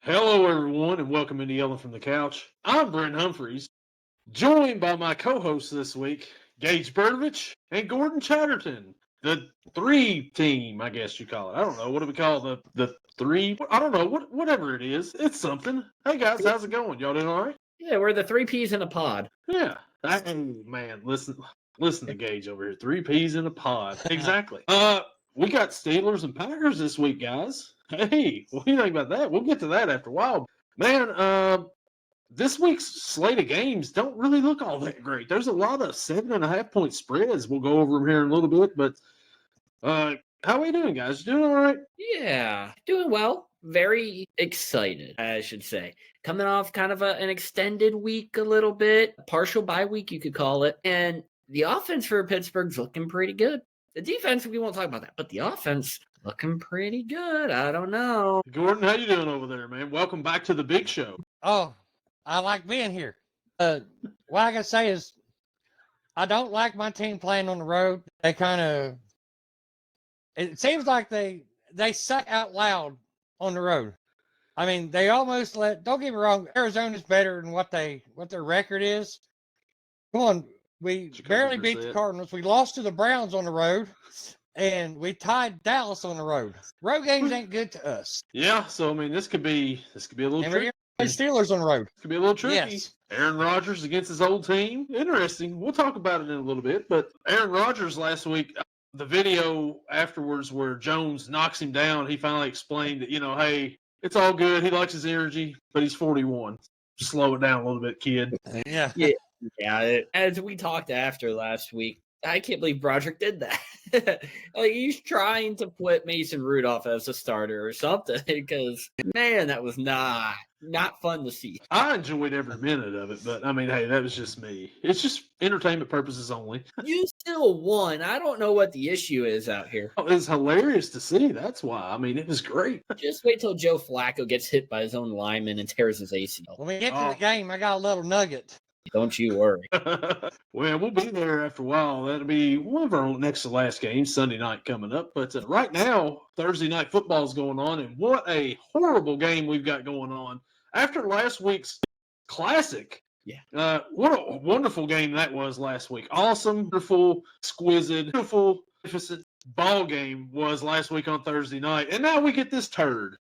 Hello, everyone, and welcome into Yelling from the Couch. I'm Brent Humphreys, joined by my co-hosts this week, Gage and Gordon Chatterton. The three team, I guess you call it. I don't know. What do we call the three? I don't know. Whatever it is, it's something. Hey, guys, how's it going? Y'all doing all right? Yeah, we're the three peas in a pod. Yeah. Man, listen to Gage over here. Three peas in a pod. Exactly. We got Steelers and Packers this week, guys. Hey, what do you think about that? We'll get to that after a while. Man, this week's slate of games don't really look all that great. There's a lot of 7.5 point spreads. We'll go over them here in a little bit, but how are we doing, guys? Doing all right? Yeah, doing well. Very excited, I should say. Coming off kind of an extended week a little bit, partial bye week, you could call it. And the offense for Pittsburgh's looking pretty good. The defense, we won't talk about that, but the offense looking pretty good. I don't know. Gordon, how you doing over there, man? Welcome back to the big show. Oh, I like being here. What I gotta say is, I don't like my team playing on the road. They kind of, it seems like they suck out loud on the road. I mean, they almost don't get me wrong, Arizona's better than what their record is. Come on, we barely beat the Cardinals. We lost to the Browns on the road, and we tied Dallas on the road. Road games ain't good to us. Yeah, so I mean, this could be a little tricky. Steelers on the road. Could be a little tricky. Yes. Aaron Rodgers against his old team. Interesting. We'll talk about it in a little bit. But Aaron Rodgers last week, the video afterwards where Jones knocks him down, he finally explained that, hey, it's all good. He likes his energy, but he's 41. Slow it down a little bit, kid. Yeah. Yeah. As we talked after last week, I can't believe Broderick did that. Like, he's trying to put Mason Rudolph as a starter or something because, man, that was not fun to see. I enjoyed every minute of it, but, I mean, hey, that was just me. It's just entertainment purposes only. You still won. I don't know what the issue is out here. It was hilarious to see. That's why. I mean, it was great. Just wait till Joe Flacco gets hit by his own lineman and tears his ACL. When we get to the game, I got a little nugget. Don't you worry. Well, we'll be there after a while. That'll be one of our next to last games, Sunday night coming up. But right now, Thursday night football is going on, and what a horrible game we've got going on. After last week's classic, yeah, what a wonderful game that was last week. Awesome, wonderful, exquisite, beautiful, magnificent ball game was last week on Thursday night. And now we get this turd.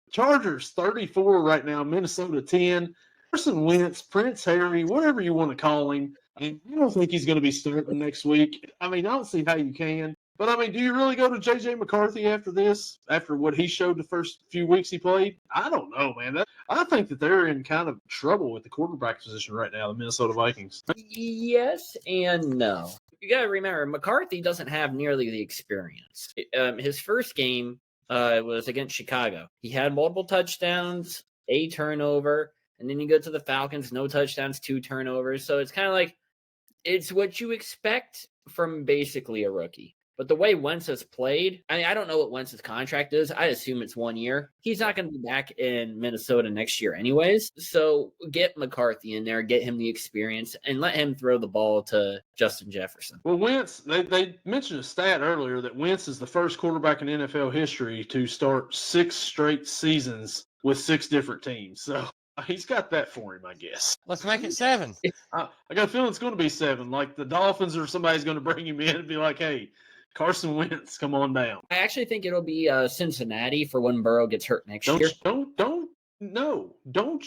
Chargers 34 right now, Minnesota 10. Carson Wentz, Prince Harry, whatever you want to call him. I don't think he's going to be starting next week. I mean, I don't see how you can. But, I mean, do you really go to J.J. McCarthy after this, after what he showed the first few weeks he played? I don't know, man. I think that they're in kind of trouble with the quarterback position right now, the Minnesota Vikings. Yes and no. You got to remember, McCarthy doesn't have nearly the experience. His first game was against Chicago. He had multiple touchdowns, a turnover. And then you go to the Falcons, no touchdowns, 2 turnovers. So it's kind of like, it's what you expect from basically a rookie. But the way Wentz has played, I don't know what Wentz's contract is. I assume it's 1 year. He's not going to be back in Minnesota next year anyways. So get McCarthy in there, get him the experience, and let him throw the ball to Justin Jefferson. Well, Wentz, they mentioned a stat earlier that Wentz is the first quarterback in NFL history to start 6 straight seasons with 6 different teams. So he's got that for him, I guess. Let's make it 7. I got a feeling it's going to be 7. Like the Dolphins or somebody's going to bring him in and be like, hey, Carson Wentz, come on down. I actually think it'll be Cincinnati for when Burrow gets hurt next year. Don't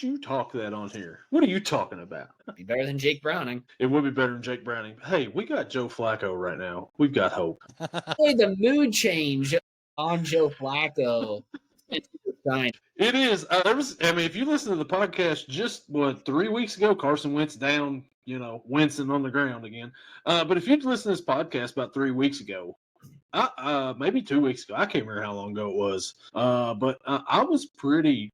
you talk that on here. What are you talking about? It'd be better than Jake Browning. It would be better than Jake Browning. Hey, we got Joe Flacco right now. We've got hope. Hey, the mood change on Joe Flacco. It is. If you listen to the podcast just 3 weeks ago, Carson Wentz down, wincing on the ground again. But if you'd listen to this podcast about 3 weeks ago, maybe 2 weeks ago, I can't remember how long ago it was. But I was pretty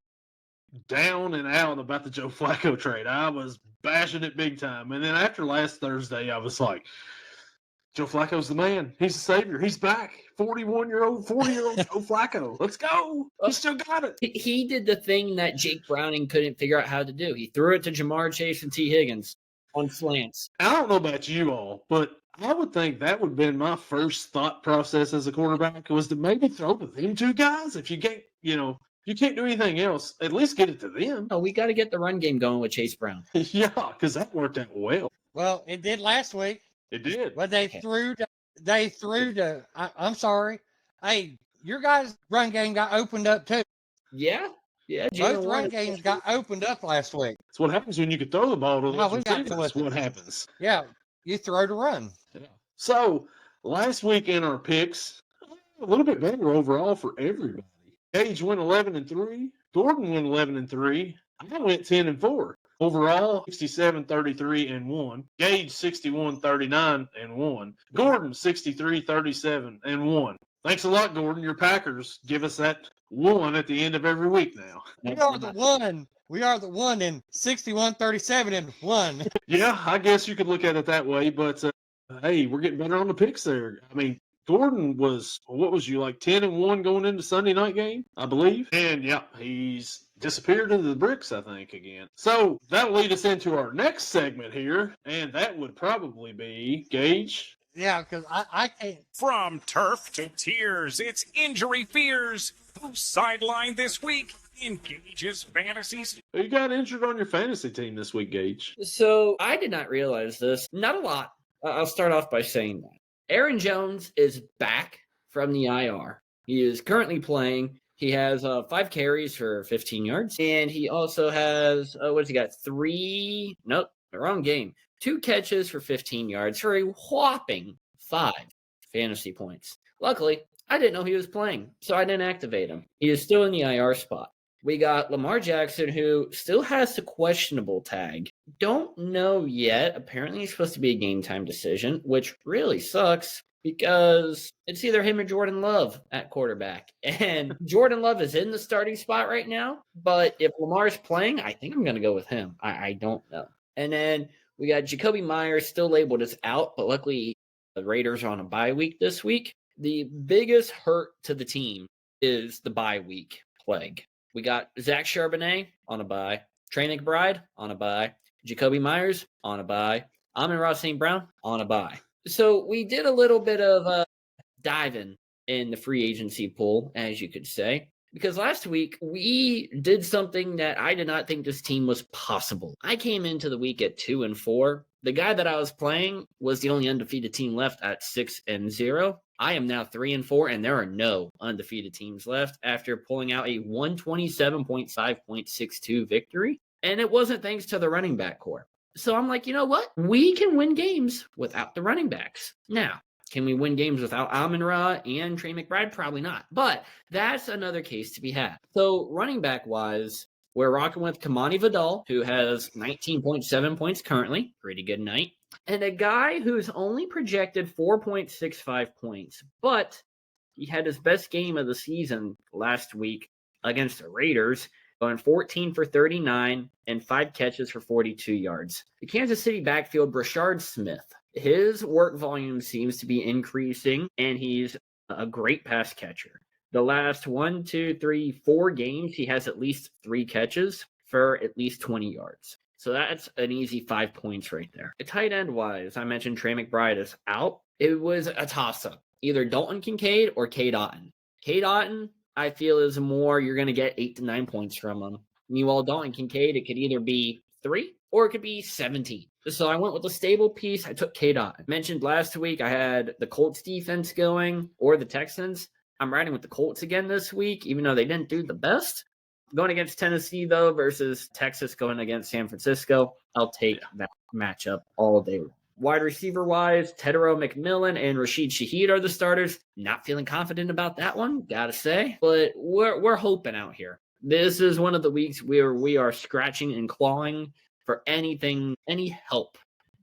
down and out about the Joe Flacco trade. I was bashing it big time. And then after last Thursday, I was like, Joe Flacco's the man. He's the savior. He's back. 40-year-old Joe Flacco. Let's go. He still got it. He did the thing that Jake Browning couldn't figure out how to do. He threw it to Jamar Chase and T. Higgins on slants. I don't know about you all, but I would think that would have been my first thought process as a quarterback was to maybe throw to them 2 guys. If you get, you can't do anything else, at least get it to them. Oh, we got to get the run game going with Chase Brown. Yeah, because that worked out well. Well, it did last week. It did. But they threw to. I'm sorry. Hey, your guys' run game got opened up too. Yeah. Both run games got opened up last week. That's what happens when you can throw the ball to No, those we got receivers. to That's what happens. Yeah, you throw to run. Yeah. So last week in our picks, a little bit better overall for everybody. Gage went 11-3. Gordon went 11-3. I went 10-4. Overall, 67-33-1. Gage 61-39-1. Gordon 63-37-1. Thanks a lot, Gordon. Your Packers give us that one at the end of every week now. We are the one. We are the one in 61-37-1. Yeah, I guess you could look at it that way, but hey, we're getting better on the picks there. I mean, Gordon was, what was you, like 10-1 going into Sunday night game, I believe? And yeah, he's disappeared into the bricks, I think, again. So that'll lead us into our next segment here, and that would probably be Gage. Yeah, because I can't. From turf to tears, it's injury fears. Who's sidelined this week in Gage's fantasies? You got injured on your fantasy team this week, Gage. So I did not realize this. Not a lot. I'll start off by saying that Aaron Jones is back from the IR. He is currently playing. He has 5 carries for 15 yards. And he also has, what's he got? 3, nope, the wrong game. 2 catches for 15 yards for a whopping 5 fantasy points. Luckily, I didn't know he was playing, so I didn't activate him. He is still in the IR spot. We got Lamar Jackson, who still has the questionable tag. Don't know yet. Apparently, it's supposed to be a game time decision, which really sucks because it's either him or Jordan Love at quarterback. And Jordan Love is in the starting spot right now, but if Lamar's playing, I think I'm going to go with him. I don't know. And then we got Jacoby Myers still labeled as out, but luckily the Raiders are on a bye week this week. The biggest hurt to the team is the bye week plague. We got Zach Charbonnet on a bye, Trey McBride on a bye, Jacoby Myers on a bye, Amon-Ra St. Brown on a bye. So we did a little bit of diving in the free agency pool, as you could say, because last week we did something that I did not think this team was possible. I came into the week at 2-4. The guy that I was playing was the only undefeated team left at 6-0. I am now 3-4, and there are no undefeated teams left after pulling out a 127.5.62 victory. And it wasn't thanks to the running back core. So I'm like, you know what? We can win games without the running backs. Now, can we win games without Amon-Ra and Trey McBride? Probably not. But that's another case to be had. So running back-wise, we're rocking with Kamani Vidal, who has 19.7 points currently. Pretty good night. And a guy who's only projected 4.65 points, but he had his best game of the season last week against the Raiders, going 14 for 39 and 5 catches for 42 yards. The Kansas City backfield, Brashard Smith, his work volume seems to be increasing, and he's a great pass catcher. The last 4 games, he has at least 3 catches for at least 20 yards. So that's an easy 5 points right there. Tight end wise, I mentioned Trey McBride is out. It was a toss-up. Either Dalton Kincaid or Cade Otton. Cade Otton, I feel, is more, you're going to get 8 to 9 points from him. Meanwhile, Dalton Kincaid, it could either be 3 or it could be 17. So I went with a stable piece. I took Cade Otton. Mentioned last week, I had the Colts defense going or the Texans. I'm riding with the Colts again this week, even though they didn't do the best. Going against Tennessee, though, versus Texas going against San Francisco, I'll take that matchup all day. Wide receiver-wise, Tedero McMillan and Rashid Shaheed are the starters. Not feeling confident about that one, gotta say. But we're hoping out here. This is one of the weeks where we are scratching and clawing for anything, any help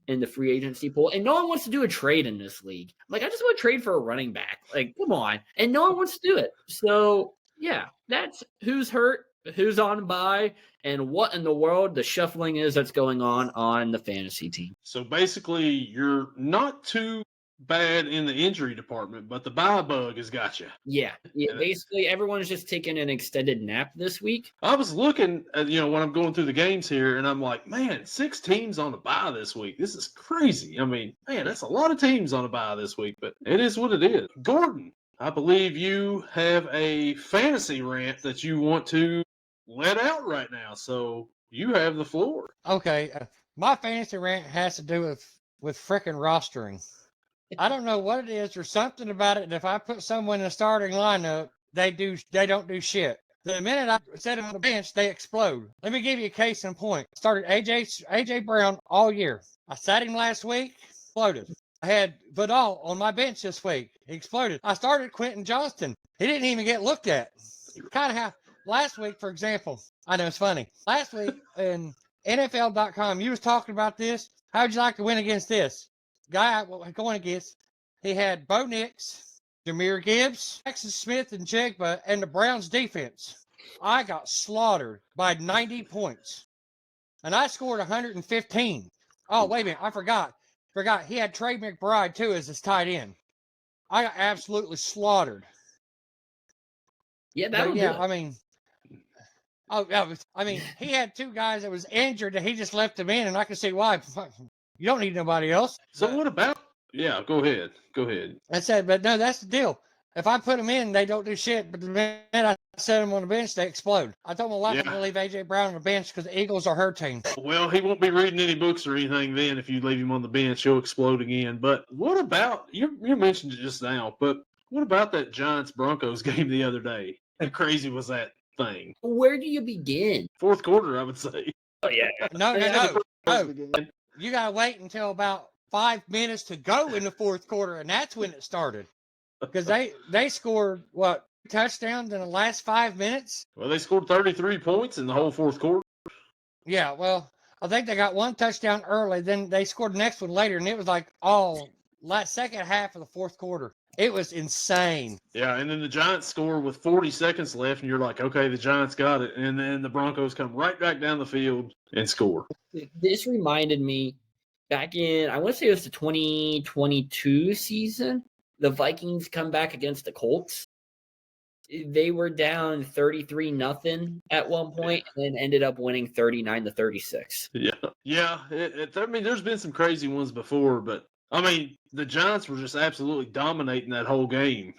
in the free agency pool. And no one wants to do a trade in this league. Like, I just want to trade for a running back. Like, come on. And no one wants to do it. So, yeah, that's who's hurt, who's on bye, and what in the world the shuffling is that's going on the fantasy team. So basically, you're not too bad in the injury department, but the bye bug has got you. Yeah. Basically, everyone's just taking an extended nap this week. I was looking at, when I'm going through the games here, and I'm like, man, 6 teams on a bye this week. This is crazy. I mean, man, that's a lot of teams on a bye this week, but it is what it is. Gordon, I believe you have a fantasy rant that you want to let out right now. So you have the floor. Okay, my fantasy rant has to do with frickin' rostering. I don't know what it is. There's something about it. If I put someone in the starting lineup, they don't do shit. The minute I set them on the bench, they explode. Let me give you a case in point. Started AJ Brown all year. I sat him last week, exploded. I had Vidal on my bench this week. He exploded. I started Quentin Johnston. He didn't even get looked at. Kind of how last week, for example. I know it's funny. Last week in NFL.com, you was talking about this. How'd you like to win against this? Guy going against, he had Bo Nix, Jahmyr Gibbs, Texas Smith, and Jigba, and the Browns defense. I got slaughtered by 90 points. And I scored 115. Oh, wait a minute. I forgot. He had Trey McBride, too, as his tight end. I got absolutely slaughtered. Yeah, that'll do yeah, it. I mean, he had two guys that was injured and he just left them in, and I can see why. You don't need nobody else. So what about? Yeah, go ahead. I said, but no, that's the deal. If I put them in, they don't do shit. But the minute I set them on the bench, they explode. I told my wife I'm going to leave AJ Brown on the bench because the Eagles are her team. Well, he won't be reading any books or anything then. If you leave him on the bench, he'll explode again. But what about, you mentioned it just now, but what about that Giants-Broncos game the other day? How crazy was that thing? Where do you begin? Fourth quarter, I would say. Oh, yeah. No. You got to wait until about 5 minutes to go in the fourth quarter, and that's when it started. Because they scored, what, touchdowns in the last 5 minutes? Well, they scored 33 points in the whole fourth quarter. Yeah, well, I think they got one touchdown early. Then they scored the next one later, and it was like all second half of the fourth quarter. It was insane. Yeah, and then the Giants score with 40 seconds left, and you're like, okay, the Giants got it. And then the Broncos come right back down the field and score. This reminded me back in, I want to say it was the 2022 season. The Vikings come back against the Colts. They were down 33-0 at one point, and then ended up winning 39-36. Yeah. I mean, there's been some crazy ones before, but I mean, the Giants were just absolutely dominating that whole game,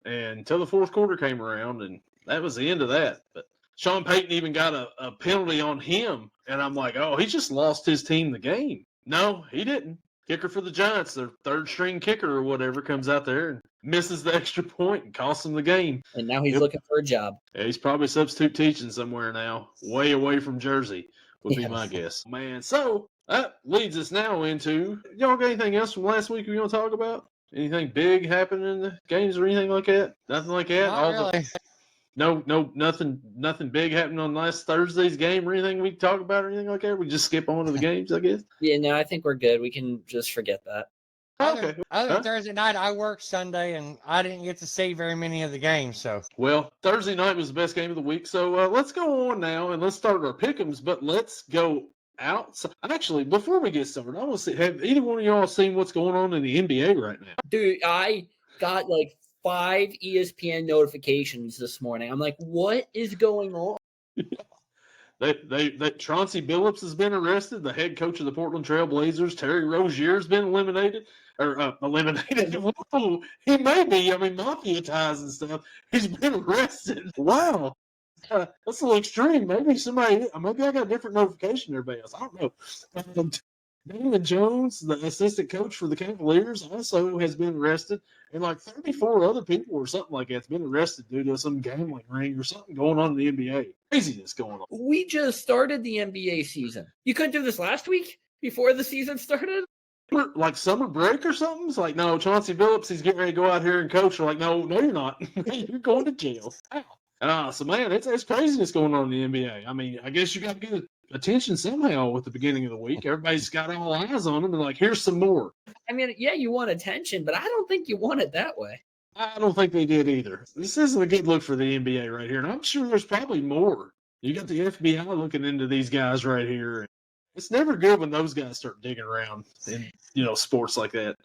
and until the fourth quarter came around, and that was the end of that. But Sean Payton even got a penalty on him, and I'm like, oh, he just lost his team the game. No, he didn't. Kicker for the Giants, their third string kicker or whatever, comes out there and misses the extra point and costs them the game. And now he's looking for a job. Yeah, he's probably substitute teaching somewhere now, way away from Jersey, would be my guess. Man, so that leads us now into, y'all got anything else from last week we want to talk about? Anything big happening in the games or anything like that? Nothing like that? Not really. Nothing big happened on last Thursday's game or anything we can talk about or anything like that? We just skip on to the games, I guess? Yeah, no, I think we're good. We can just forget that. Okay. Other than Thursday night, I worked Sunday, and I didn't get to see very many of the games. So, well, Thursday night was the best game of the week. So let's go on now and let's start our pick'ems. But let's go outside. Actually, before we get started, I want to see, have either one of y'all seen what's going on in the NBA right now? Dude, I got like 5 ESPN notifications this morning. I'm like, what is going on? That Chauncey Billups has been arrested. The head coach of the Portland Trail Blazers, Terry Rozier, has been eliminated. Whoa, he may be. I mean, mafia ties and stuff. He's been arrested. Wow. That's a little extreme. Maybe I got a different notification than everybody else. I don't know. Damon Jones, the assistant coach for the Cavaliers, also has been arrested. And like 34 other people or something like that has been arrested due to some gambling ring or something going on in the NBA. Craziness going on. We just started the NBA season. You couldn't do this last week before the season started? Like summer break or something? It's like, no, Chauncey Billups, he's getting ready to go out here and coach. They're like, no, you're not. You're going to jail. Wow. So, man, it's craziness going on in the NBA. I mean, I guess you got to get attention somehow with the beginning of the week. Everybody's got all eyes on them and like, here's some more. I mean, yeah, you want attention, but I don't think you want it that way. I don't think they did either. This isn't a good look for the NBA right here. And I'm sure there's probably more. You got the FBI looking into these guys right here. It's never good when those guys start digging around in, sports like that.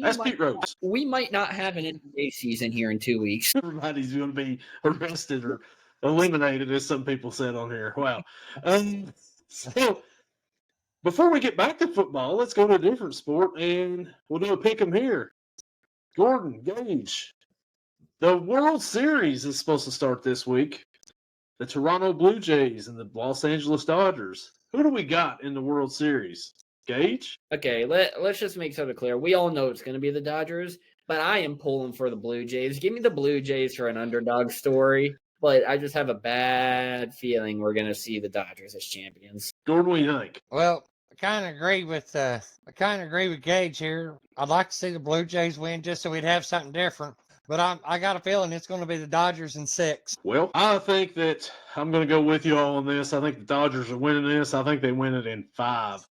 That's Pete Rose. We might not have an NBA season here in 2 weeks. Everybody's going to be arrested or eliminated, as some people said on here. Wow. So before we get back to football, let's go to a different sport, and we'll do a pick 'em here. Gordon, Gage, The World Series is supposed to start this week. The Toronto Blue Jays and the Los Angeles Dodgers. Who do we got in the World Series? Gage? Okay, let's just make something clear. We all know it's going to be the Dodgers, but I am pulling for the Blue Jays. Give me the Blue Jays for an underdog story, but I just have a bad feeling we're going to see the Dodgers as champions. Gordon, what do you think? Well, I kind of agree with Gage here. I'd like to see the Blue Jays win just so we'd have something different. But I got a feeling it's going to be the Dodgers in 6. Well, I think that I'm going to go with you all on this. I think the Dodgers are winning this. I think they win it in 5.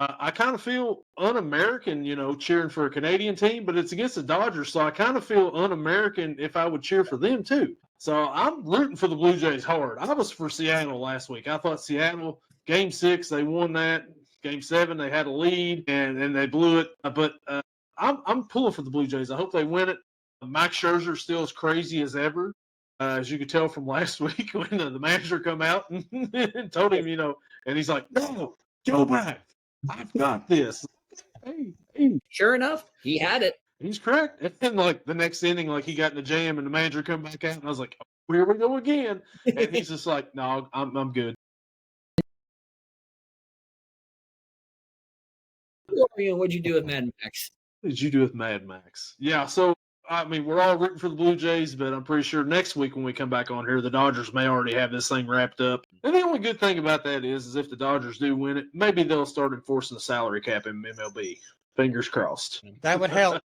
I kind of feel un-American, cheering for a Canadian team, but it's against the Dodgers, so I kind of feel un-American if I would cheer for them too. So I'm rooting for the Blue Jays hard. I was for Seattle last week. I thought Seattle, Game 6, they won that. Game 7, they had a lead, and they blew it. But I'm pulling for the Blue Jays. I hope they win it. Max Scherzer still as crazy as ever, as you could tell from last week when the manager come out and told him, and he's like, no, go back. I've got this. Hey. Sure enough, he had it. He's correct. And then, the next inning, he got in the jam and the manager come back out, and I was like, oh, here we go again. And he's just like, no, I'm good. What'd you do with Mad Max? What did you do with Mad Max? Yeah, so, we're all rooting for the Blue Jays, but I'm pretty sure next week when we come back on here, the Dodgers may already have this thing wrapped up. And the only good thing about that is if the Dodgers do win it, maybe they'll start enforcing the salary cap in MLB. Fingers crossed. That would help.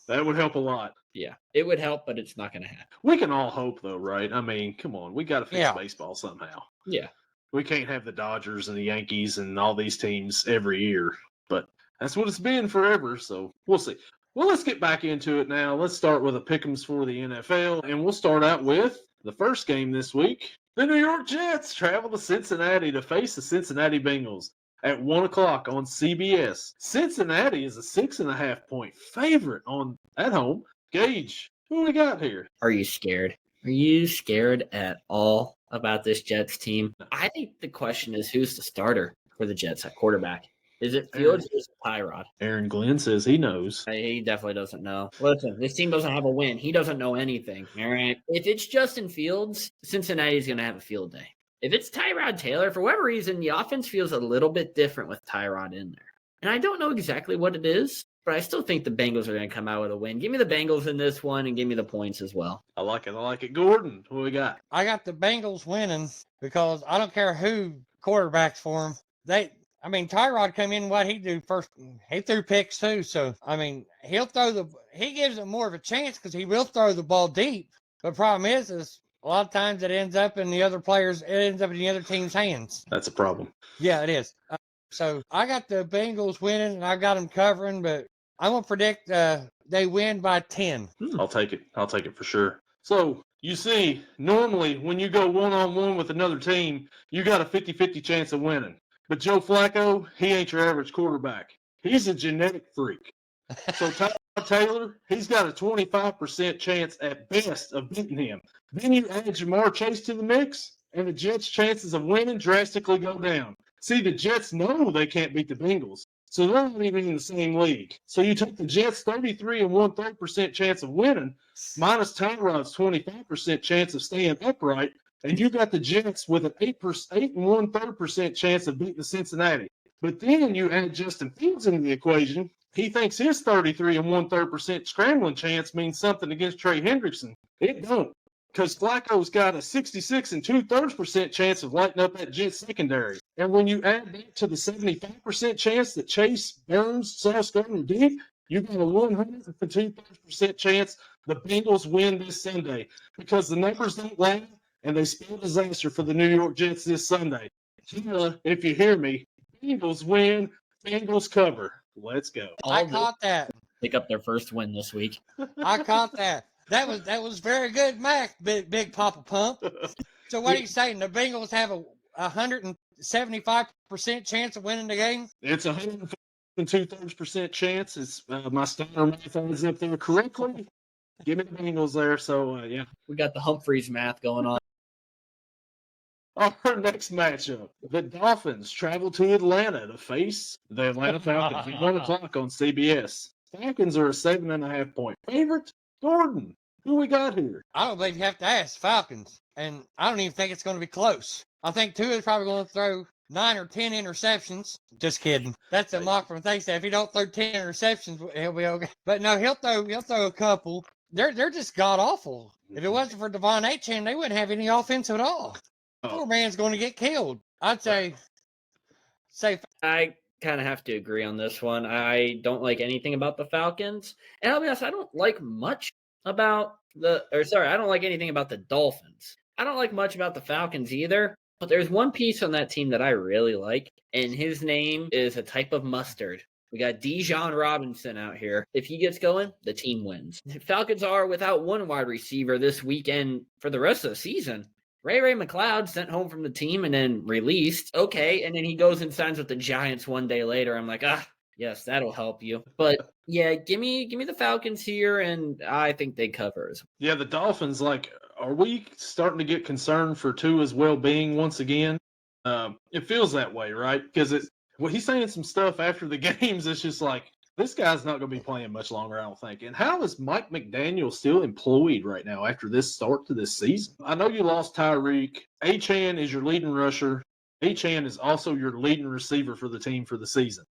That would help a lot. Yeah, it would help, but it's not going to happen. We can all hope, though, right? I mean, come on. We got to fix baseball somehow. Yeah. We can't have the Dodgers and the Yankees and all these teams every year. But that's what it's been forever, so we'll see. Well, let's get back into it now. Let's start with the pick'ems for the NFL, and we'll start out with the first game this week. The New York Jets travel to Cincinnati to face the Cincinnati Bengals at 1 o'clock on CBS. Cincinnati is a 6.5-point favorite at home. Gage, who we got here? Are you scared? Are you scared at all about this Jets team? I think the question is who's the starter for the Jets at quarterback? Is it Fields or is it Tyrod? Aaron Glenn says he knows. He definitely doesn't know. Listen, this team doesn't have a win. He doesn't know anything. All right. If it's Justin Fields, Cincinnati's going to have a field day. If it's Tyrod Taylor, for whatever reason, the offense feels a little bit different with Tyrod in there. And I don't know exactly what it is, but I still think the Bengals are going to come out with a win. Give me the Bengals in this one and give me the points as well. I like it. Gordon, what we got? I got the Bengals winning because I don't care who quarterbacks for them. Tyrod come in, what he do first, he threw picks too. So, he gives them more of a chance because he will throw the ball deep. But problem is a lot of times it ends up in the other team's hands. That's a problem. Yeah, it is. So I got the Bengals winning and I got them covering, but I'm going to predict they win by 10. I'll take it for sure. So you see, normally when you go one-on-one with another team, you got a 50-50 chance of winning. But Joe Flacco, he ain't your average quarterback. He's a genetic freak. So Tyrod Taylor, he's got a 25% chance at best of beating him. Then you add Jamar Chase to the mix, and the Jets' chances of winning drastically go down. See, the Jets know they can't beat the Bengals, so they're not even in the same league. So you take the Jets' 33 1/3% chance of winning, minus Tyrod's 25% chance of staying upright, and you got the Jets with an 8 1/3% chance of beating Cincinnati. But then you add Justin Fields into the equation. He thinks his 33 1/3% scrambling chance means something against Trey Hendrickson. It don't, because Flacco's got a 66 2/3% chance of lighting up that Jets secondary. And when you add that to the 75% chance that Chase, Burns, Sauce Gardner did, you got a 102% chance the Bengals win this Sunday, because the numbers don't lie. And they spell disaster for the New York Jets this Sunday. If you hear me, Bengals win, Bengals cover. Let's go. I caught that. Pick up their first win this week. I caught that. That was very good, Mac, big Papa Pump. So what are you saying? The Bengals have a 175% chance of winning the game? It's a 102% chance. It's my Steiner math is up there correctly. Give me the Bengals there. So, yeah. We got the Humphreys math going on. Our next matchup, the Dolphins travel to Atlanta to face the Atlanta Falcons at 1 o'clock on CBS. Falcons are a 7.5-point favorite. Gordon, Who we got here? I don't believe you have to ask Falcons, and I don't even think it's going to be close. I think Tua is probably going to throw 9 or 10 interceptions. Just kidding. That's a mock from Thanksgiving. If he don't throw 10 interceptions, he'll be okay. But no, he'll throw a couple. They're just god awful. If it wasn't for Devon Achane, they wouldn't have any offense at all. Poor man's going to get killed. I'd say. I kind of have to agree on this one. I don't like anything about the Falcons, and I'll be honest, I don't like much about I don't like anything about the Dolphins. I don't like much about the Falcons either. But there's one piece on that team that I really like, and his name is a type of mustard. We got Dijon Robinson out here. If he gets going, the team wins. The Falcons are without one wide receiver this weekend for the rest of the season. Ray McLeod sent home from the team and then released. Okay, and then he goes and signs with the Giants one day later. I'm like, yes, that'll help you. But yeah, give me the Falcons here, and I think they cover as well. Yeah, the Dolphins, are we starting to get concerned for Tua's well-being once again? It feels that way, right? Because he's saying some stuff after the games. It's just like, this guy's not going to be playing much longer, I don't think. And how is Mike McDaniel still employed right now after this start to this season? I know you lost Tyreek. Achane is your leading rusher. Achane is also your leading receiver for the team for the season.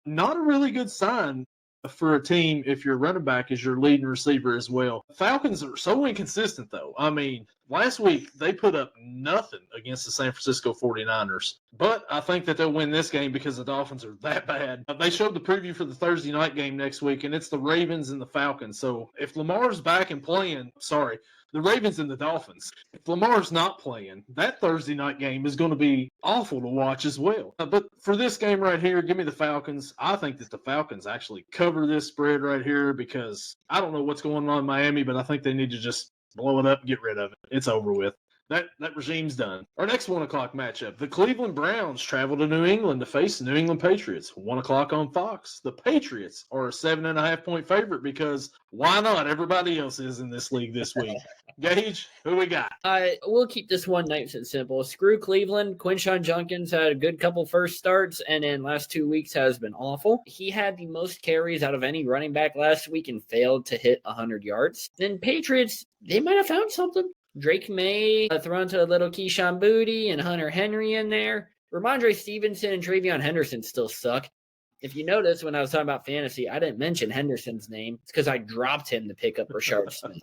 Not a really good sign for a team if your running back is your leading receiver as well. Falcons are so inconsistent, though. I mean, last week they put up nothing against the San Francisco 49ers. But I think that they'll win this game because the Dolphins are that bad. They showed the preview for the Thursday night game next week, and it's the Ravens and the Falcons. So if Lamar's back and playing, the Ravens and the Dolphins. If Lamar's not playing, that Thursday night game is going to be awful to watch as well. But for this game right here, give me the Falcons. I think that the Falcons actually cover this spread right here because I don't know what's going on in Miami, but I think they need to just blow it up and get rid of it. It's over with. That regime's done. Our next 1 o'clock matchup, the Cleveland Browns travel to New England to face the New England Patriots. 1 o'clock on Fox. The Patriots are a 7.5-point favorite because why not? Everybody else is in this league this week. Gage, who we got? We'll keep this one nice and simple. Screw Cleveland. Quinshon Judkins had a good couple first starts, and in last 2 weeks has been awful. He had the most carries out of any running back last week and failed to hit 100 yards. Then Patriots, they might have found something. Drake May thrown to a little Keyshawn Booty and Hunter Henry in there. Ramondre Stevenson and Travion Henderson still suck. If you notice, when I was talking about fantasy, I didn't mention Henderson's name. It's because I dropped him to pick up Rashard Smith.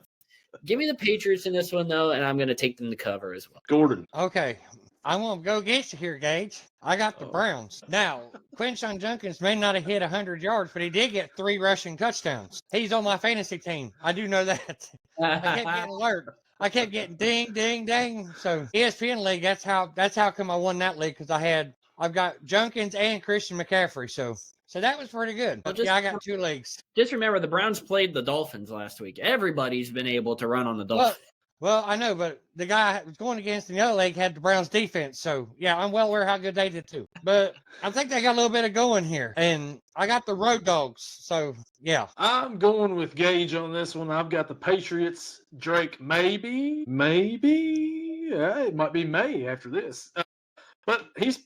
Give me the Patriots in this one, though, and I'm going to take them to cover as well. Gordon. Okay. I'm going to go against you here, Gage. I got the Browns. Now, Quinshon Judkins may not have hit 100 yards, but he did get 3 rushing touchdowns. He's on my fantasy team. I do know that. I kept getting alert. I kept getting ding, ding, ding. So ESPN league, that's how come I won that league, because I've got Judkins and Christian McCaffrey. So that was pretty good. I got 2 leagues. Just remember, the Browns played the Dolphins last week. Everybody's been able to run on the Dolphins. Well, I know, but the guy I was going against in the other league had the Browns defense. So, yeah, I'm well aware how good they did, too. But I think they got a little bit of going here. And I got the Road Dogs. So, yeah. I'm going with Gage on this one. I've got the Patriots. Drake, maybe. Yeah, it might be May after this. But he's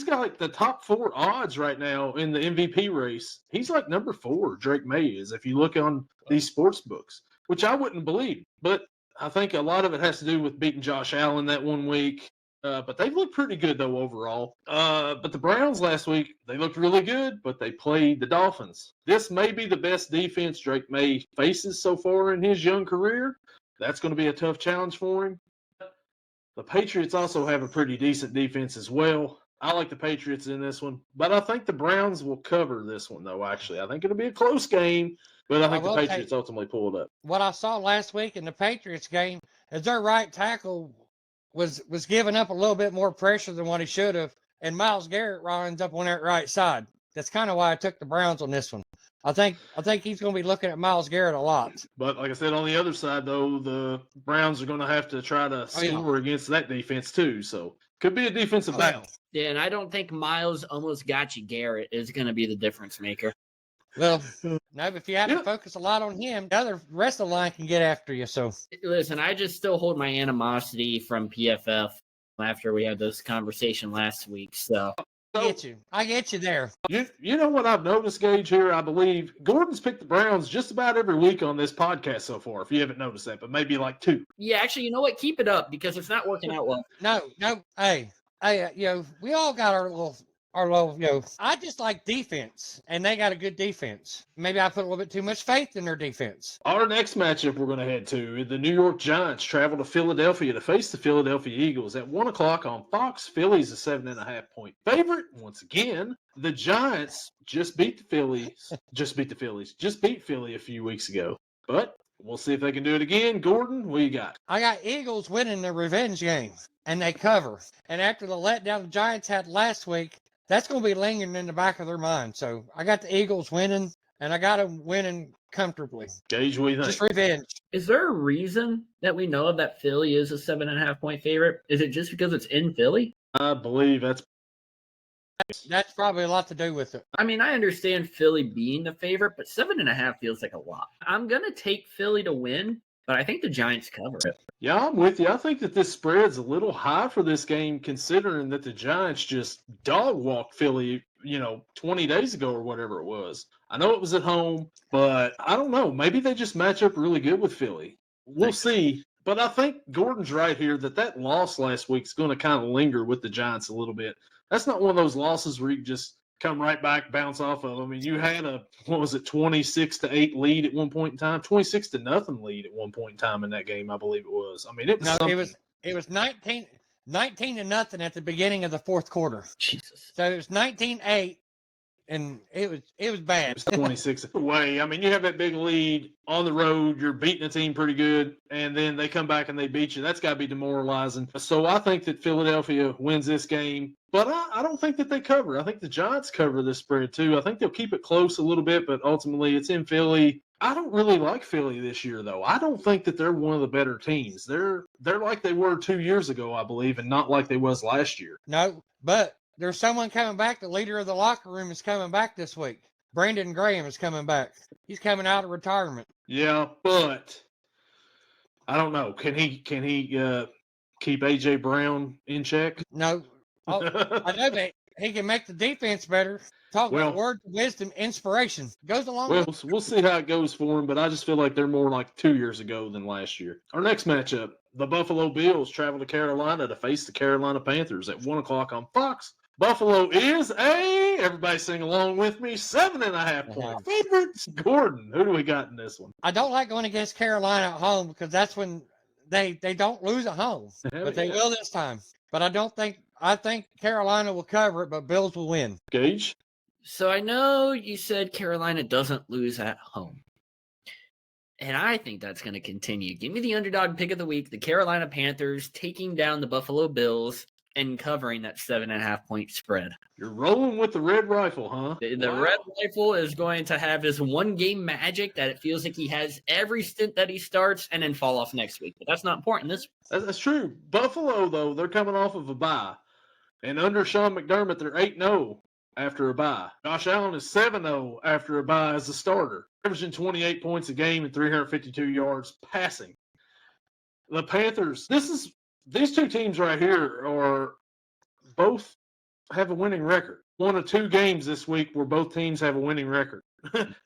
got like the top 4 odds right now in the MVP race. He's like number 4, Drake May is, if you look on these sports books, which I wouldn't believe. But I think a lot of it has to do with beating Josh Allen that 1 week. But they've looked pretty good, though, overall. But the Browns last week, they looked really good, but they played the Dolphins. This may be the best defense Drake May faces so far in his young career. That's going to be a tough challenge for him. The Patriots also have a pretty decent defense as well. I like the Patriots in this one. But I think the Browns will cover this one, though, actually. I think it'll be a close game. But I think the Patriots ultimately pulled up. What I saw last week in the Patriots game is their right tackle was giving up a little bit more pressure than what he should have, and Myles Garrett runs up on that right side. That's kind of why I took the Browns on this one. I think he's going to be looking at Myles Garrett a lot. But like I said, on the other side, though, the Browns are going to have to try to score against that defense too. So could be a defensive battle. Yeah, and I don't think Myles almost got you Garrett is going to be the difference maker. Well, no, if you have to focus a lot on him, the rest of the line can get after you. So listen, I just still hold my animosity from PFF after we had this conversation last week. So I get you there. You know what I've noticed, Gage, here? I believe Gordon's picked the Browns just about every week on this podcast so far, if you haven't noticed that, but maybe like 2. Yeah, actually, you know what? Keep it up because it's not working out well. No. Hey, we all got our little, I just like defense, and they got a good defense. Maybe I put a little bit too much faith in their defense. Our next matchup we're going to head to, the New York Giants travel to Philadelphia to face the Philadelphia Eagles at 1 o'clock on Fox. Philly's a 7.5-point favorite. Once again, the Giants just beat Philly a few weeks ago. But we'll see if they can do it again. Gordon, what you got? I got Eagles winning the revenge game, and they cover. And after the letdown the Giants had last week, that's going to be lingering in the back of their mind. So I got the Eagles winning, and I got them winning comfortably. Gage, what do you think? Just revenge. Is there a reason that we know that Philly is a 7.5-point favorite? Is it just because it's in Philly? I believe That's probably a lot to do with it. I mean, I understand Philly being the favorite, but 7.5 feels like a lot. I'm going to take Philly to win, but I think the Giants cover it. Yeah, I'm with you. I think that this spread's a little high for this game, considering that the Giants just dog-walked Philly, 20 days ago or whatever it was. I know it was at home, but I don't know. Maybe they just match up really good with Philly. We'll see. But I think Gordon's right here that loss last week is going to kind of linger with the Giants a little bit. That's not one of those losses where you just come right back, bounce off of them. I mean, you had 26-8 lead at one point in time, 26-0 lead at one point in time in that game, I believe it was. I mean, it was 19-0 at the beginning of the fourth quarter. Jesus. So it was 19-8, and it was bad. It was 26 away. I mean, you have that big lead on the road. You're beating a team pretty good, and then they come back and they beat you. That's got to be demoralizing. So I think that Philadelphia wins this game. But I don't think that they cover. I think the Giants cover this spread too. I think they'll keep it close a little bit, but ultimately it's in Philly. I don't really like Philly this year, though. I don't think that they're one of the better teams. They're like they were 2 years ago, I believe, and not like they was last year. No, but there's someone coming back. The leader of the locker room is coming back this week. Brandon Graham is coming back. He's coming out of retirement. Yeah, but I don't know. Can he keep A.J. Brown in check? No. Oh, I know that he can make the defense better. Talk about words of wisdom, inspiration. Goes along. Well, we'll see how it goes for him, but I just feel like they're more like 2 years ago than last year. Our next matchup, the Buffalo Bills travel to Carolina to face the Carolina Panthers at 1 o'clock on Fox. Buffalo is everybody sing along with me, 7.5-point favorites. Gordon, who do we got in this one? I don't like going against Carolina at home because that's when they don't lose at home, but they will this time. But I think Carolina will cover it, but Bills will win. Gage? So I know you said Carolina doesn't lose at home. And I think that's going to continue. Give me the underdog pick of the week, the Carolina Panthers taking down the Buffalo Bills and covering that 7.5-point spread. You're rolling with the red rifle, huh? The red rifle is going to have his one-game magic that it feels like he has every stint that he starts and then fall off next week. But that's not important. That's true. Buffalo, though, they're coming off of a bye. And under Sean McDermott, they're 8-0 after a bye. Josh Allen is 7-0 after a bye as a starter, averaging 28 points a game and 352 yards passing. The Panthers, these two teams right here are both have a winning record. One of 2 games this week where both teams have a winning record.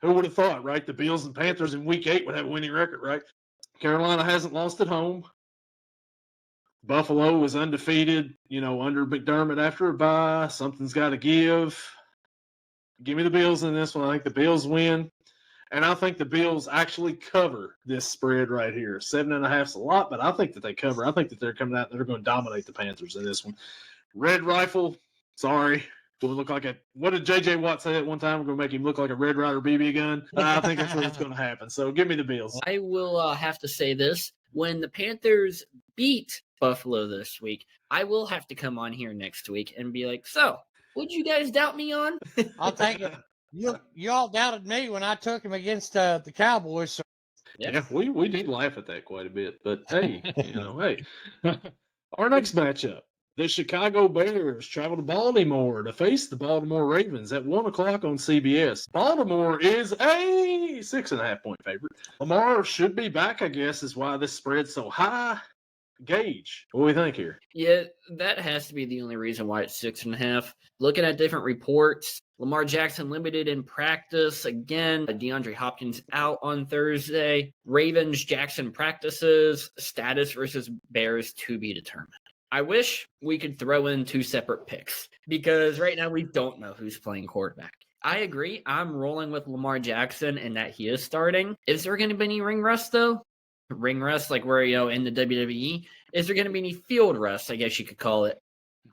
Who would have thought, right? The Bills and Panthers in week 8 would have a winning record, right? Carolina hasn't lost at home. Buffalo was undefeated, under McDermott after a bye. Something's got to give. Give me the Bills in this one. I think the Bills win. And I think the Bills actually cover this spread right here. 7.5 is a lot, but I think that they cover. I think that they're coming out and they're going to dominate the Panthers in this one. Red Rifle, sorry. Going to look like what did J.J. Watt say at one time? We're going to make him look like a Red Ryder BB gun. I think that's what's going to happen. So give me the Bills. I will have to say this. When the Panthers beat Buffalo this week, I will have to come on here next week and be like, so, what'd you guys doubt me on? I'll take it. You all doubted me when I took him against the Cowboys. So. Yeah, we did laugh at that quite a bit. But, hey, hey. Our next matchup, the Chicago Bears travel to Baltimore to face the Baltimore Ravens at 1 o'clock on CBS. Baltimore is a 6.5-point favorite. Lamar should be back, I guess, is why this spread's so high. Gage, what do we think here? Yeah, that has to be the only reason why it's 6.5. Looking at different reports, Lamar Jackson limited in practice again. DeAndre Hopkins out on Thursday. Ravens Jackson practices. Status versus Bears to be determined. I wish we could throw in 2 separate picks because right now we don't know who's playing quarterback. I agree. I'm rolling with Lamar Jackson and that he is starting. Is there going to be any ring rust though? Ring rust, like we're in the WWE. Is there going to be any field rust? I guess you could call it.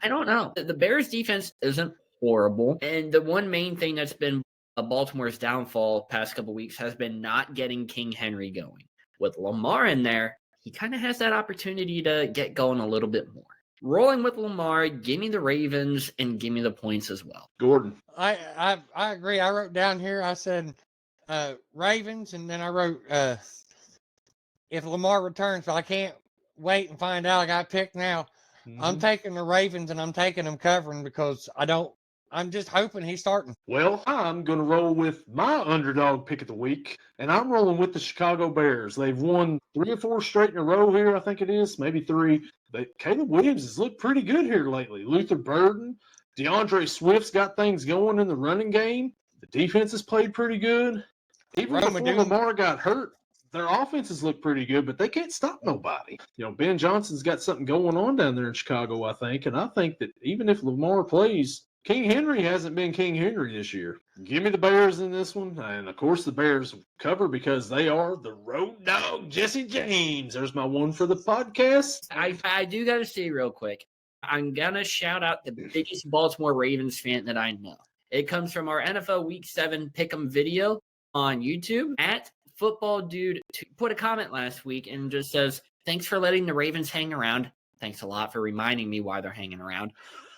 I don't know. The Bears defense isn't horrible, and the one main thing that's been Baltimore's downfall past couple weeks has been not getting King Henry going. With Lamar in there, he kind of has that opportunity to get going a little bit more. Rolling with Lamar, give me the Ravens and give me the points as well. Gordon. I agree. I wrote down here, I said Ravens, and then I wrote if Lamar returns, but I can't wait and find out. I got picked now. I'm taking the Ravens, and I'm taking them covering because I'm just hoping he's starting. Well, I'm going to roll with my underdog pick of the week, and I'm rolling with the Chicago Bears. They've won 3 or 4 straight in a row here, I think it is, maybe 3. But Caleb Williams has looked pretty good here lately. Luther Burden, DeAndre Swift's got things going in the running game. The defense has played pretty good. Even before Lamar got hurt, their offenses look pretty good, but they can't stop nobody. Ben Johnson's got something going on down there in Chicago, I think, and I think that even if Lamar plays, King Henry hasn't been King Henry this year. Give me the Bears in this one. And, of course, the Bears cover because they are the road dog, Jesse James. There's my one for the podcast. I do got to say real quick, I'm going to shout out the biggest Baltimore Ravens fan that I know. It comes from our NFL Week 7 Pick'em video on YouTube. At Football Dude put a comment last week and just says, thanks for letting the Ravens hang around. Thanks a lot for reminding me why they're hanging around.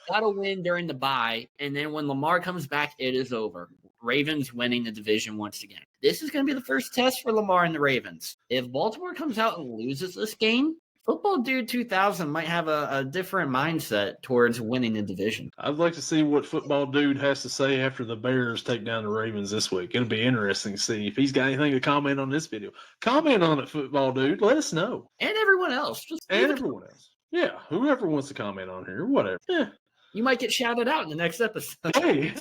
Got to win during the bye, and then when Lamar comes back, it is over. Ravens winning the division once again. This is going to be the first test for Lamar and the Ravens. If Baltimore comes out and loses this game, Football Dude 2000 might have a different mindset towards winning the division. I'd like to see what Football Dude has to say after the Bears take down the Ravens this week. It'll be interesting to see if he's got anything to comment on this video. Comment on it, Football Dude. Let us know. And everyone else. Everyone else. Yeah, whoever wants to comment on here, whatever. Yeah. You might get shouted out in the next episode. Hey,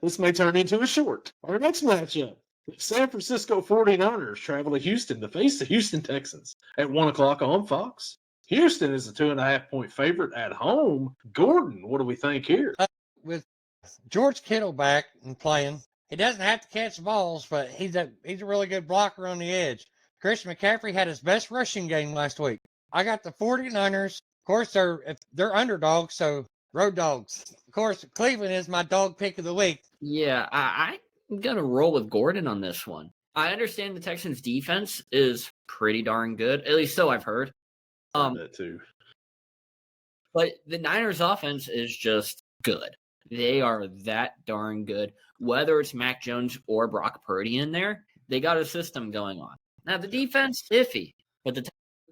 this may turn into a short. Our next matchup. San Francisco 49ers travel to Houston to face the Houston Texans at 1 o'clock on Fox. Houston is a 2.5-point favorite at home. Gordon, what do we think here? With George Kittle back and playing, he doesn't have to catch balls, but he's a really good blocker on the edge. Christian McCaffrey had his best rushing game last week. I got the 49ers. Of course, they're underdogs, so road dogs. Of course, Cleveland is my dog pick of the week. Yeah, I'm going to roll with Gordon on this one. I understand the Texans' defense is pretty darn good. At least so I've heard. That too. But the Niners' offense is just good. They are that darn good. Whether it's Mac Jones or Brock Purdy in there, they got a system going on. Now, the defense, iffy. But the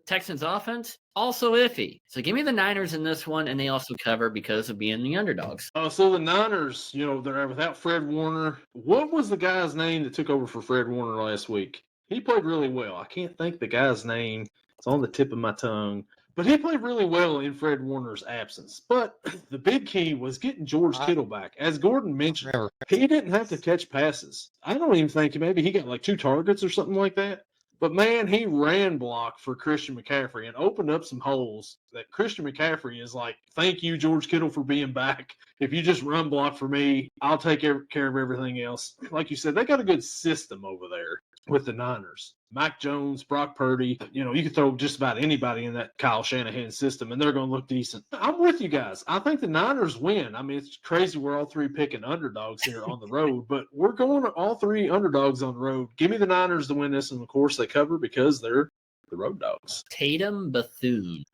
Texans' offense, also iffy. So give me the Niners in this one, and they also cover because of being the underdogs. So the Niners, they're without Fred Warner. What was the guy's name that took over for Fred Warner last week? He played really well. I can't think the guy's name. It's on the tip of my tongue. But he played really well in Fred Warner's absence. But the big key was getting George Kittle back. As Gordon mentioned, he didn't have to catch passes. I don't even think maybe he got like 2 targets or something like that. But, man, he ran block for Christian McCaffrey and opened up some holes that Christian McCaffrey is like, thank you, George Kittle, for being back. If you just run block for me, I'll take care of everything else. Like you said, they got a good system over there with the Niners. Mac Jones, Brock Purdy, you could throw just about anybody in that Kyle Shanahan system, and they're going to look decent. I'm with you guys. I think the Niners win. I mean, it's crazy we're all 3 picking underdogs here on the road, but we're going all 3 underdogs on the road. Give me the Niners to win this, and, of course, they cover because they're the road dogs. Tatum Bethune.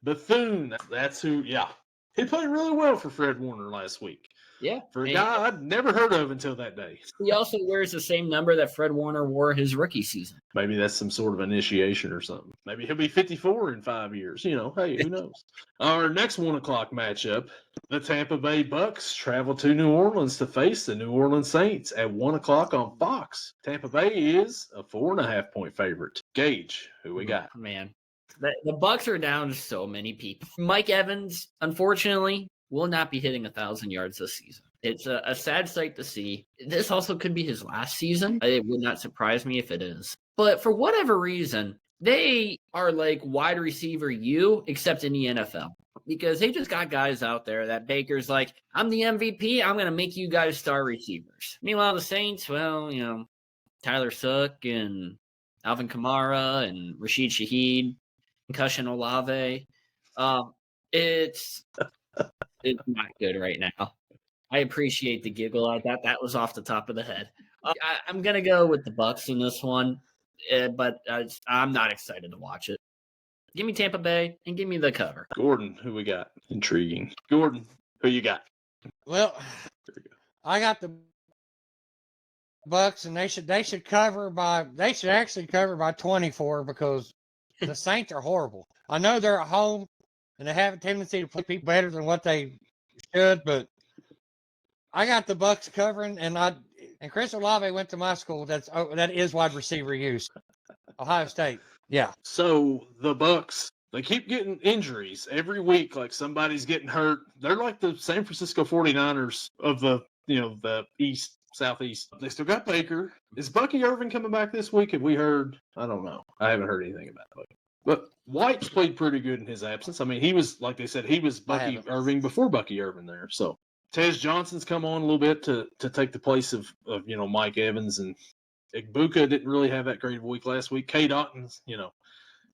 That's who, yeah. He played really well for Fred Warner last week. Yeah. For a guy I'd never heard of until that day. He also wears the same number that Fred Warner wore his rookie season. Maybe that's some sort of initiation or something. Maybe he'll be 54 in 5 years. Hey, who knows? Our next 1 o'clock matchup, the Tampa Bay Bucks travel to New Orleans to face the New Orleans Saints at 1 o'clock on Fox. Tampa Bay is a 4.5-point favorite. Gage, who we got? Man. The Bucks are down to so many people. Mike Evans, unfortunately, will not be hitting 1,000 yards this season. It's a sad sight to see. This also could be his last season. It would not surprise me if it is. But for whatever reason, they are like wide receiver U, except in the NFL. Because they just got guys out there that Baker's like, I'm the MVP. I'm going to make you guys star receivers. Meanwhile, the Saints, well, Tyler Sook and Alvin Kamara and Rashid Shaheed, Concussion Olave. It's not good right now. I appreciate the giggle at that. That was off the top of the head. I'm going to go with the Bucks in this one, but I'm not excited to watch it. Give me Tampa Bay and give me the cover. Gordon, who we got? Intriguing. Gordon, who you got? Well, I got the Bucks, and they should actually cover by 24 because the Saints are horrible. I know they're at home and they have a tendency to play people better than what they should, but I got the Bucks covering, and Chris Olave went to my school. That is wide receiver use. Ohio State. Yeah. So the Bucks, they keep getting injuries every week. Like somebody's getting hurt. They're like the San Francisco 49ers of the East, Southeast. They still got Baker. Is Bucky Irvin coming back this week? Have we heard? I don't know. I haven't heard anything about it. But White's played pretty good in his absence. I mean, he was, like they said, he was Bucky Irving before Bucky Irvin there. So Tez Johnson's come on a little bit to take the place of Mike Evans, and Igbuka didn't really have that great of a week last week. K. Dotton's,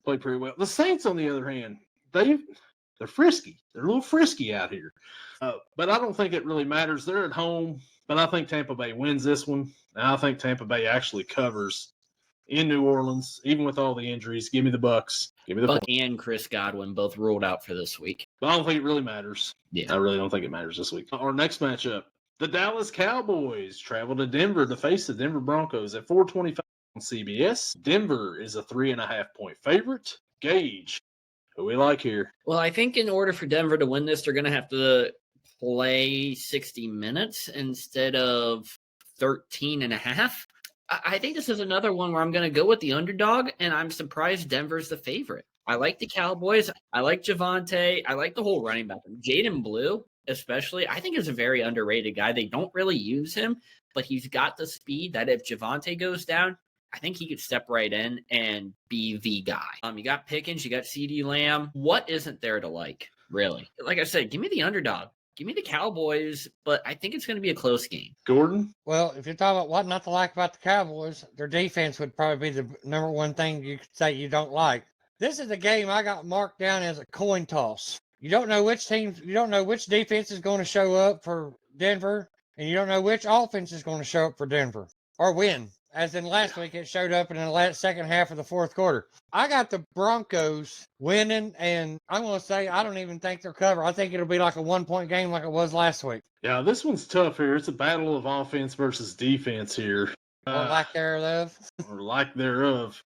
played pretty well. The Saints, on the other hand, they're frisky. They're a little frisky out here. But I don't think it really matters. They're at home, but I think Tampa Bay wins this one. And I think Tampa Bay actually covers in New Orleans, even with all the injuries. Give me the Bucks. Give me the Buck and Chris Godwin both ruled out for this week. But I don't think it really matters. Yeah. I really don't think it matters this week. Our next matchup, the Dallas Cowboys travel to Denver to face the Denver Broncos at 4:25 on CBS. Denver is a 3.5-point favorite. Gage, who we like here? Well, I think in order for Denver to win this, they're going to have to play 60 minutes instead of 13 and a half. I think this is another one where I'm going to go with the underdog, and I'm surprised Denver's the favorite. I like the Cowboys. I like Javonte. I like the whole running back. Jaden Blue, especially, I think is a very underrated guy. They don't really use him, but he's got the speed that if Javonte goes down, I think he could step right in and be the guy. You got Pickens, you got CeeDee Lamb. What isn't there to like, really? Like I said, give me the underdog. Give me the Cowboys, but I think it's going to be a close game. Gordon? Well, if you're talking about what not to like about the Cowboys, their defense would probably be the number one thing you could say you don't like. This is a game I got marked down as a coin toss. You don't know which defense is going to show up for Denver, and you don't know which offense is going to show up for Denver or win. As in last week, it showed up in the second half of the fourth quarter. I got the Broncos winning, and I'm going to say I don't even think they'll cover. I think it'll be like a 1-point game like it was last week. Yeah, this one's tough here. It's a battle of offense versus defense here. Or lack thereof. Or lack thereof.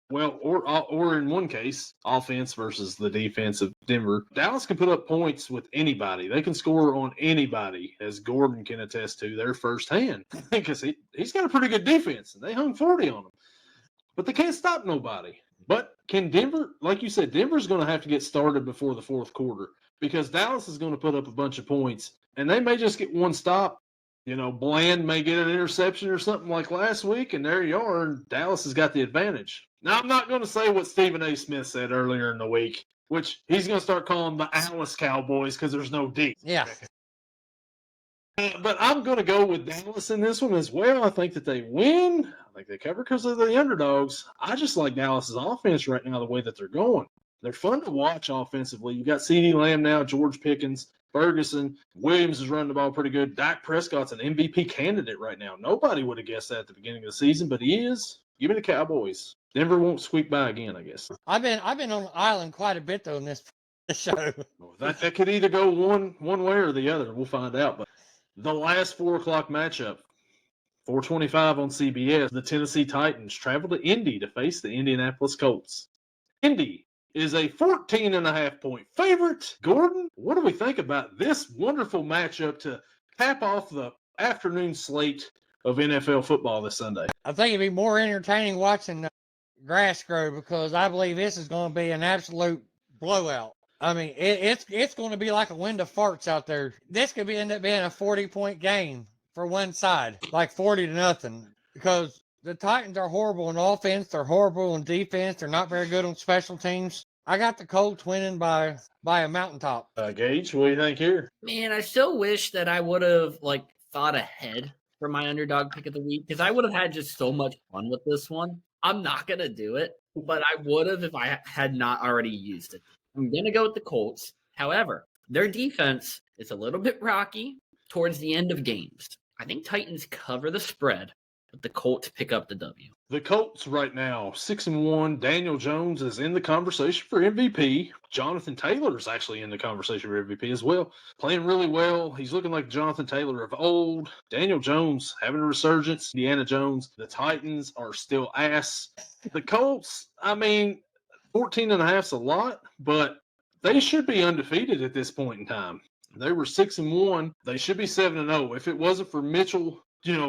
Well, or in one case, offense versus the defense of Denver. Dallas can put up points with anybody. They can score on anybody, as Gordon can attest to there firsthand. Because he's got a pretty good defense, and they hung 40 on him. But they can't stop nobody. But can Denver, like you said, Denver's going to have to get started before the fourth quarter because Dallas is going to put up a bunch of points, and they may just get one stop. Bland may get an interception or something like last week, and there you are, and Dallas has got the advantage. Now, I'm not going to say what Stephen A. Smith said earlier in the week, which he's going to start calling the Alice Cowboys because there's no D. Yeah. But I'm going to go with Dallas in this one as well. I think that they win. I think they cover because of the underdogs. I just like Dallas's offense right now, the way that they're going. They're fun to watch offensively. You got CeeDee Lamb now, George Pickens, Ferguson, Williams is running the ball pretty good. Dak Prescott's an MVP candidate right now. Nobody would have guessed that at the beginning of the season, but he is. Give me the Cowboys. Denver won't squeak by again, I guess. I've been on the island quite a bit though in this show. That could either go one way or the other. We'll find out. But the last 4:00 matchup, 4:25 on CBS, the Tennessee Titans travel to Indy to face the Indianapolis Colts. Indy is a 14.5-point favorite. Gordon, what do we think about this wonderful matchup to cap off the afternoon slate of NFL football this Sunday? I think it'd be more entertaining watching grass grow because I believe this is going to be an absolute blowout. I mean, it's going to be like a wind of farts out there. This could end up being a 40-point game for one side, like 40-0, because the Titans are horrible in offense. They're horrible in defense. They're not very good on special teams. I got the Colts winning by a mountaintop. Gage, what do you think here? Man, I still wish that I would have thought ahead for my underdog pick of the week because I would have had just so much fun with this one. I'm not gonna do it, but I would have if I had not already used it. I'm gonna go with the Colts. However, their defense is a little bit rocky towards the end of games. I think Titans cover the spread, but the Colts pick up the W. The Colts right now, 6-1. Daniel Jones is in the conversation for MVP. Jonathan Taylor is actually in the conversation for MVP as well. Playing really well. He's looking like Jonathan Taylor of old. Daniel Jones having a resurgence. Indiana Jones. The Titans are still ass. The Colts, I mean, 14.5 is a lot, but they should be undefeated at this point in time. They were 6-1. They should be 7-0. If it wasn't for Mitchell,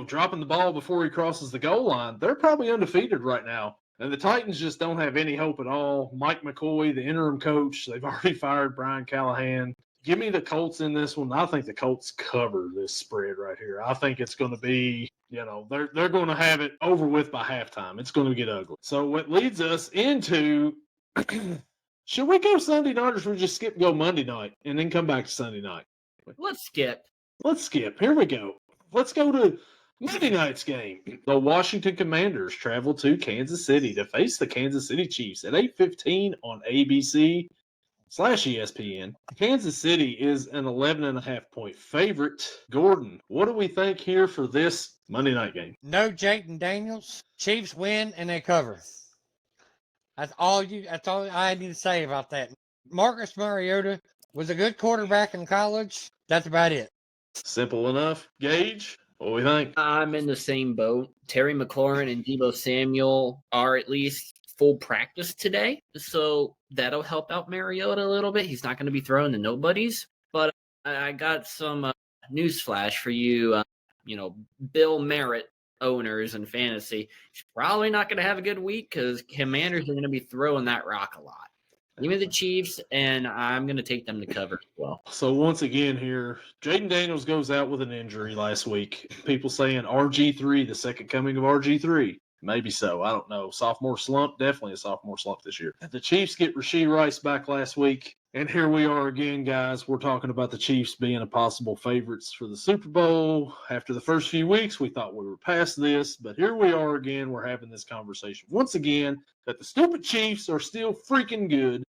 dropping the ball before he crosses the goal line, they're probably undefeated right now. And the Titans just don't have any hope at all. Mike McCoy, the interim coach, they've already fired Brian Callahan. Give me the Colts in this one. I think the Colts cover this spread right here. I think it's going to be, they're going to have it over with by halftime. It's going to get ugly. So what leads us into, should we go Sunday night or should we just go Monday night and then come back to Sunday night? Let's skip. Here we go. Let's go to Monday night's game. The Washington Commanders travel to Kansas City to face the Kansas City Chiefs at 8:15 on ABC/ESPN. Kansas City is an 11.5-point favorite. Gordon, what do we think here for this Monday night game? No Jayden Daniels. Chiefs win and they cover. That's all I need to say about that. Marcus Mariota was a good quarterback in college. That's about it. Simple enough. Gage, what do we think? I'm in the same boat. Terry McLaurin and Deebo Samuel are at least full practice today, so that'll help out Mariota a little bit. He's not going to be throwing to nobodies, but I got some news flash for you, Bill Merritt owners in fantasy. He's probably not going to have a good week because Commanders are going to be throwing that rock a lot. Give me the Chiefs, and I'm going to take them to cover as well. So once again here, Jayden Daniels goes out with an injury last week. People saying RG3, the second coming of RG3. Maybe so. I don't know. Sophomore slump. Definitely a sophomore slump this year. The Chiefs get Rashee Rice back last week. And here we are again, guys. We're talking about the Chiefs being a possible favorites for the Super Bowl. After the first few weeks, we thought we were past this. But here we are again. We're having this conversation once again that the stupid Chiefs are still freaking good.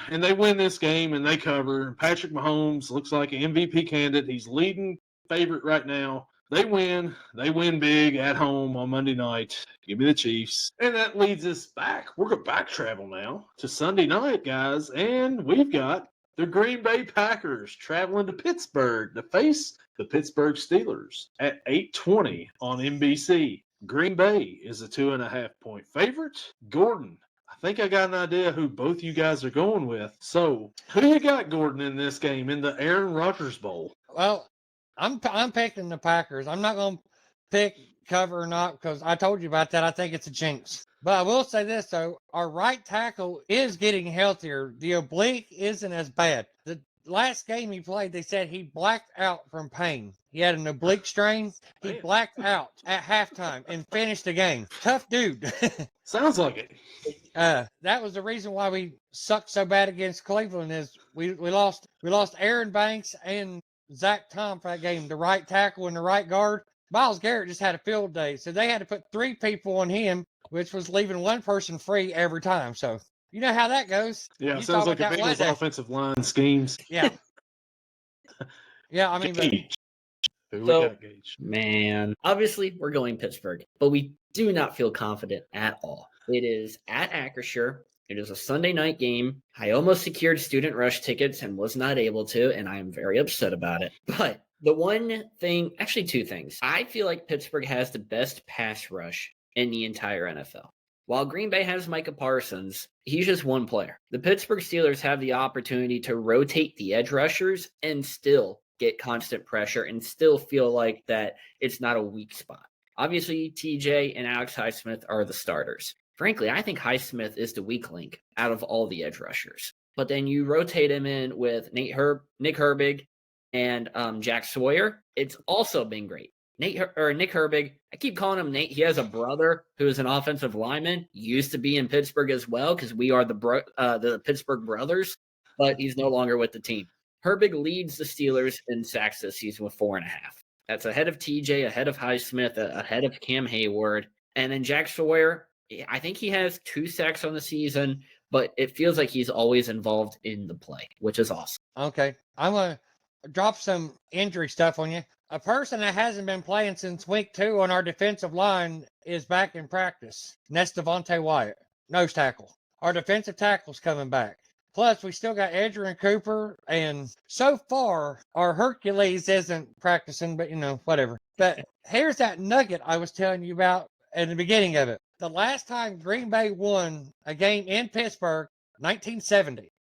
And they win this game and they cover. Patrick Mahomes looks like an MVP candidate. He's leading favorite right now. They win. They win big at home on Monday night. Give me the Chiefs. And that leads us back. We're going to back travel now to Sunday night, guys. And we've got the Green Bay Packers traveling to Pittsburgh to face the Pittsburgh Steelers at 8:20 on NBC. Green Bay is a 2.5-point favorite. Gordon, I think I got an idea who both you guys are going with. So, who you got, Gordon, in this game, in the Aaron Rodgers Bowl? Well, I'm picking the Packers. I'm not going to pick cover or not because I told you about that. I think it's a jinx. But I will say this, though. Our right tackle is getting healthier. The oblique isn't as bad. The last game he played, they said he blacked out from pain. He had an oblique strain. He blacked out at halftime and finished the game. Tough dude. Sounds like it. That was the reason why we sucked so bad against Cleveland is we lost Aaron Banks and Zach Tom for that game, the right tackle and the right guard. Myles Garrett just had a field day, so they had to put 3 people on him, which was leaving one person free every time. So you know how that goes. Yeah, sounds like a Bengals offensive line schemes. Yeah. Yeah, I mean, Gage. Who we got, Gage? Man, obviously we're going Pittsburgh, but we do not feel confident at all. It is at Acrisure. It is a Sunday night game. I almost secured Student Rush tickets and was not able to, and I am very upset about it. But the one thing, actually 2 things. I feel like Pittsburgh has the best pass rush in the entire NFL. While Green Bay has Micah Parsons, he's just one player. The Pittsburgh Steelers have the opportunity to rotate the edge rushers and still get constant pressure and still feel like that it's not a weak spot. Obviously, TJ and Alex Highsmith are the starters. Frankly, I think Highsmith is the weak link out of all the edge rushers. But then you rotate him in with Nick Herbig and Jack Sawyer. It's also been great. Nick Herbig, I keep calling him Nate. He has a brother who is an offensive lineman. He used to be in Pittsburgh as well because we are the Pittsburgh brothers, but he's no longer with the team. Herbig leads the Steelers in sacks this season with 4.5. That's ahead of TJ, ahead of Highsmith, ahead of Cam Hayward. And then Jack Sawyer, I think he has 2 sacks on the season, but it feels like he's always involved in the play, which is awesome. Okay. I'm going to drop some injury stuff on you. A person that hasn't been playing since week 2 on our defensive line is back in practice. And that's Devontae Wyatt, nose tackle. Our defensive tackle's coming back. Plus, we still got Adrian Cooper, and so far, our Hercules isn't practicing, but, whatever. But here's that nugget I was telling you about at the beginning of it. The last time Green Bay won a game in Pittsburgh, 1970.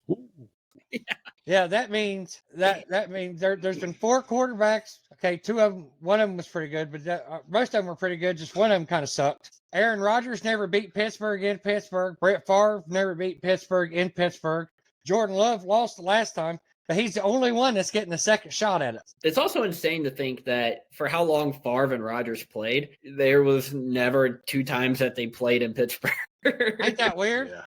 Yeah, that means there's been 4 quarterbacks. Okay, 2 of them, one of them was pretty good, but most of them were pretty good. Just one of them kind of sucked. Aaron Rodgers never beat Pittsburgh in Pittsburgh. Brett Favre never beat Pittsburgh in Pittsburgh. Jordan Love lost the last time, but he's the only one that's getting a second shot at it. It's also insane to think that for how long Favre and Rodgers played, there was never 2 times that they played in Pittsburgh. Ain't that weird? Yeah.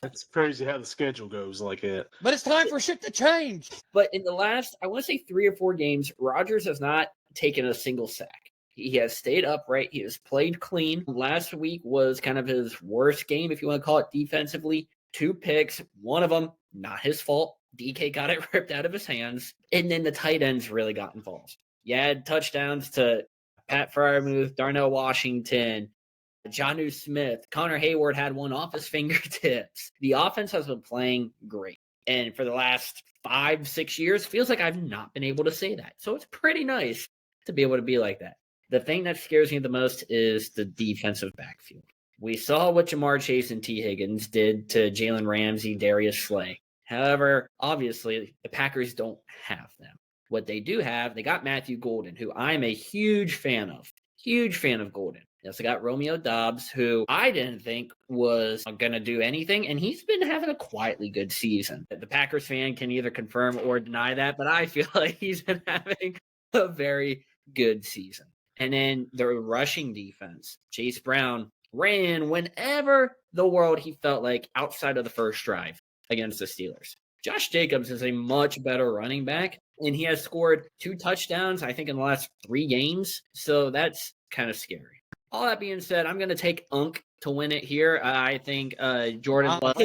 It's crazy how the schedule goes like that. But it's time for shit to change. But in the last, I want to say 3 or 4 games, Rodgers has not taken a single sack. He has stayed upright. He has played clean. Last week was kind of his worst game, if you want to call it defensively. 2 picks, one of them not his fault. DK got it ripped out of his hands. And then the tight ends really got involved. You had touchdowns to Pat Freiermuth, Darnell Washington, Jonnu Smith. Connor Hayward had one off his fingertips. The offense has been playing great. And for the last 5-6 years, feels like I've not been able to say that. So it's pretty nice to be able to be like that. The thing that scares me the most is the defensive backfield. We saw what Jamar Chase and T. Higgins did to Jalen Ramsey, Darius Slay. However, obviously, the Packers don't have them. What they do have, they got Matthew Golden, who I'm a huge fan of. Huge fan of Golden. They also got Romeo Doubs, who I didn't think was going to do anything, and he's been having a quietly good season. The Packers fan can either confirm or deny that, but I feel like he's been having a very good season. And then the rushing defense, Chase Brown ran whenever the world he felt like outside of the first drive against the Steelers. Josh Jacobs is a much better running back, and he has scored 2 touchdowns, I think, in the last 3 games. So that's kind of scary. All that being said, I'm going to take Unk to win it here. I think Jordan Love.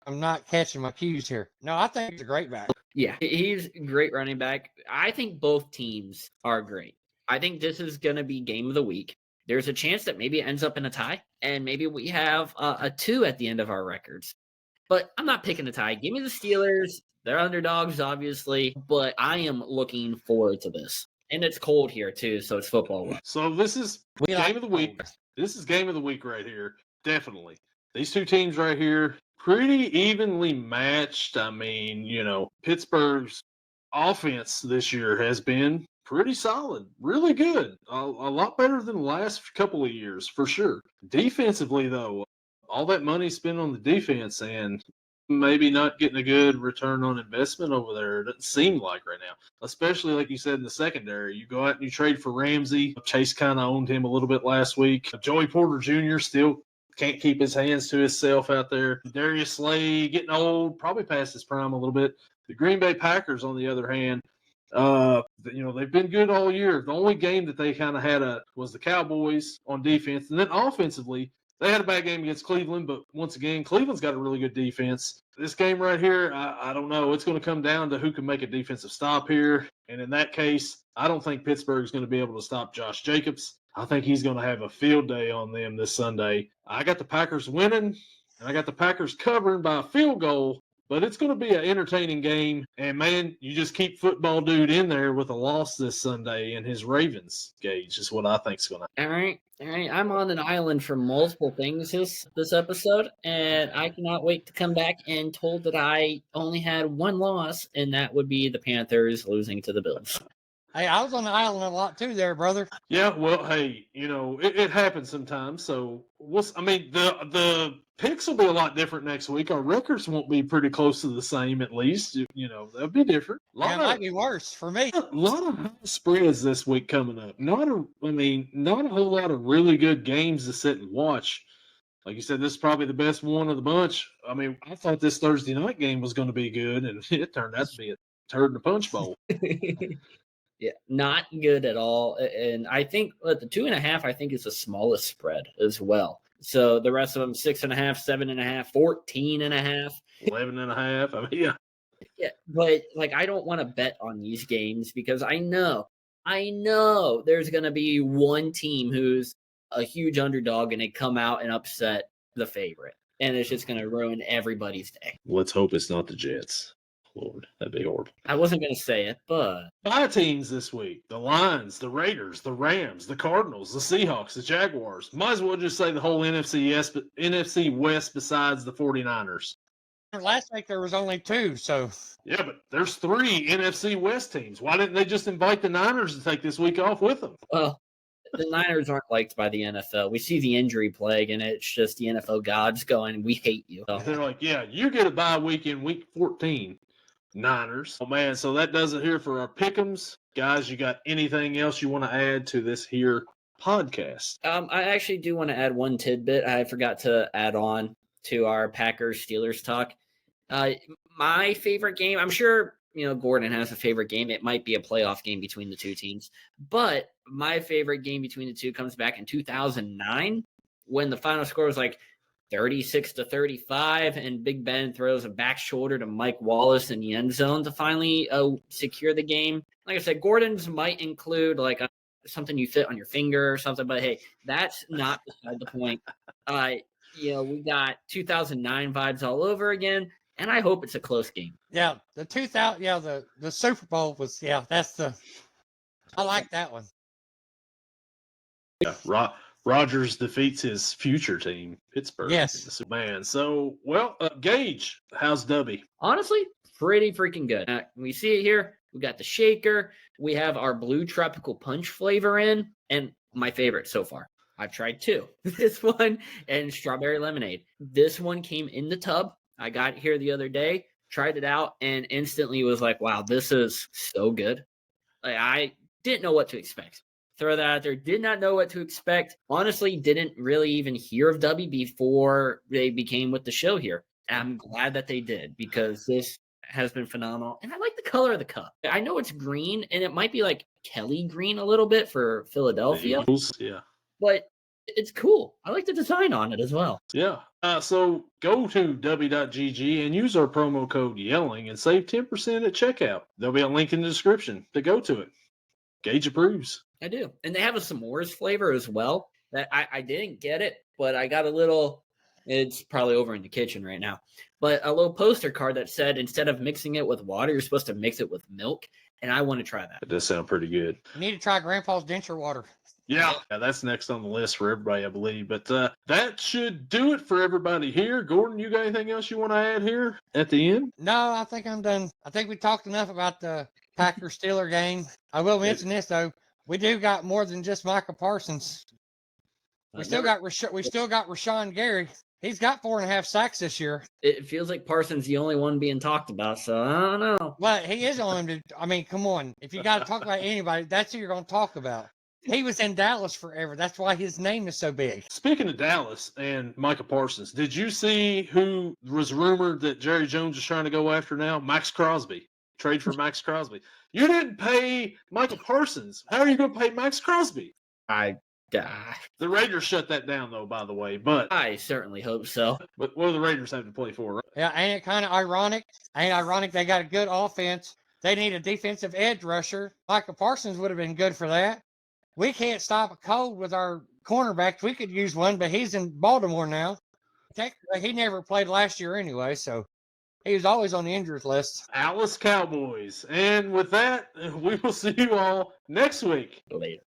I'm not catching my cues here. No, I think he's a great back. Yeah, he's a great running back. I think both teams are great. I think this is going to be game of the week. There's a chance that maybe it ends up in a tie, and maybe we have a 2 at the end of our records. But I'm not picking a tie. Give me the Steelers. They're underdogs, obviously, but I am looking forward to this. And it's cold here, too, so it's football. So this is game of the week. This is game of the week right here. Definitely. These 2 teams right here, pretty evenly matched. I mean, Pittsburgh's offense this year has been pretty solid, really good. A lot better than the last couple of years, for sure. Defensively, though, all that money spent on the defense and maybe not getting a good return on investment over there. It doesn't seem like right now, especially like you said in the secondary. You go out and you trade for Ramsey. Chase kind of owned him a little bit last week. Joey Porter Jr. still can't keep his hands to himself out there. Darius Slay getting old, probably past his prime a little bit. The Green Bay Packers, on the other hand, they've been good all year. The only game that they kind of had was the Cowboys on defense, and then offensively, they had a bad game against Cleveland, but once again, Cleveland's got a really good defense. This game right here, I don't know. It's going to come down to who can make a defensive stop here. And in that case, I don't think Pittsburgh's going to be able to stop Josh Jacobs. I think he's going to have a field day on them this Sunday. I got the Packers winning, and I got the Packers covering by a field goal. But it's going to be an entertaining game. And, man, you just keep football dude in there with a loss this Sunday and his Ravens, Gage, is what I think is going to happen. All right. I'm on an island for multiple things this episode, and I cannot wait to come back and told that I only had one loss, and that would be the Panthers losing to the Bills. Hey, I was on the island a lot too there, brother. Yeah, well, hey, it happens sometimes. So I mean, the picks will be a lot different next week. Our records won't be pretty close to the same, at least. They'll be different. Yeah, it might be worse for me. A lot of high spreads this week coming up. Not a whole lot of really good games to sit and watch. Like you said, this is probably the best one of the bunch. I mean, I thought this Thursday night game was going to be good, and it turned out to be a turd in the punch bowl. Yeah, not good at all. And I think the 2.5, I think, is the smallest spread as well. So the rest of them 6.5, 7.5, 14.5, 11.5. I mean, yeah. Yeah, but like I don't want to bet on these games because I know there's gonna be one team who's a huge underdog and they come out and upset the favorite. And it's just gonna ruin everybody's day. Let's hope it's not the Jets. Lord, that'd be horrible. I wasn't gonna say it, but 5 teams this week: the Lions, the Raiders, the Rams, the Cardinals, the Seahawks, the Jaguars. Might as well just say the whole NFC West besides the 49ers. Last week there was only 2, so Yeah, but there's 3 NFC West teams. Why didn't they just invite the Niners to take this week off with them? well, the Niners aren't liked by the NFL. We see the injury plague, and it's just the NFL gods going, "We hate you." So, They're like, yeah, you get a bye week in week 14, Niners. Oh, man, so that does it here for our pick'ems. Guys, you got anything else you want to add to this here podcast? I actually do want to add one tidbit I forgot to add on to our Packers-Steelers talk. My favorite game, I'm sure, Gordon has a favorite game. It might be a playoff game between the two teams. But my favorite game between the two comes back in 2009 when the final score was like 36-35, and Big Ben throws a back shoulder to Mike Wallace in the end zone to finally secure the game. Like I said, Gordon's might include like something you fit on your finger or something, but hey, that's not beside the point. We got 2009 vibes all over again, and I hope it's a close game. Yeah, the Super Bowl was I like that one. Yeah, Rodgers defeats his future team, Pittsburgh. Yes. Man, so, Gage, how's Dubby? Honestly, pretty freaking good. We see it here. We got the shaker. We have our blue tropical punch flavor in, and my favorite so far. I've tried 2. This one and strawberry lemonade. This one came in the tub. I got it here the other day, tried it out, and instantly was like, wow, this is so good. Like, I didn't know what to expect. Throw that out there. Did not know what to expect. Honestly, didn't really even hear of Dubby before they became with the show here. I'm glad that they did because this has been phenomenal. And I like the color of the cup. I know it's green, and it might be like Kelly green a little bit for Philadelphia. Eagles, yeah. But it's cool. I like the design on it as well. Yeah. So go to w.gg and use our promo code YELLING and save 10% at checkout. There'll be a link in the description to go to it. Gage approves. I do. And they have a s'mores flavor as well. That I didn't get it, but I got a little, it's probably over in the kitchen right now, but a little poster card that said instead of mixing it with water, you're supposed to mix it with milk. And I want to try that. It does sound pretty good. You need to try Grandpa's denture water. Yeah, that's next on the list for everybody, I believe. But that should do it for everybody here. Gordon, you got anything else you want to add here at the end? No, I think I'm done. I think we talked enough about the Packers-Steeler game. I will mention this, though. We do got more than just Micah Parsons. We still got Rashawn Gary. He's got 4.5 sacks this year. It feels like Parsons the only one being talked about, so I don't know. Well, he is on him. I mean, come on. If you got to talk about anybody, that's who you're going to talk about. He was in Dallas forever. That's why his name is so big. Speaking of Dallas and Micah Parsons, did you see who was rumored that Jerry Jones is trying to go after now? Max Crosby. Trade for Max Crosby. You didn't pay Micah Parsons. How are you going to pay Max Crosby? The Raiders shut that down, though, by the way. But I certainly hope so. But what do the Raiders have to play for, right? Yeah, ain't it kind of ironic? Ain't ironic they got a good offense. They need a defensive edge rusher. Micah Parsons would have been good for that. We can't stop a cold with our cornerbacks. We could use one, but he's in Baltimore now. Technically, he never played last year anyway, so he was always on the injured list. Alice Cowboys. And with that, we will see you all next week. Later.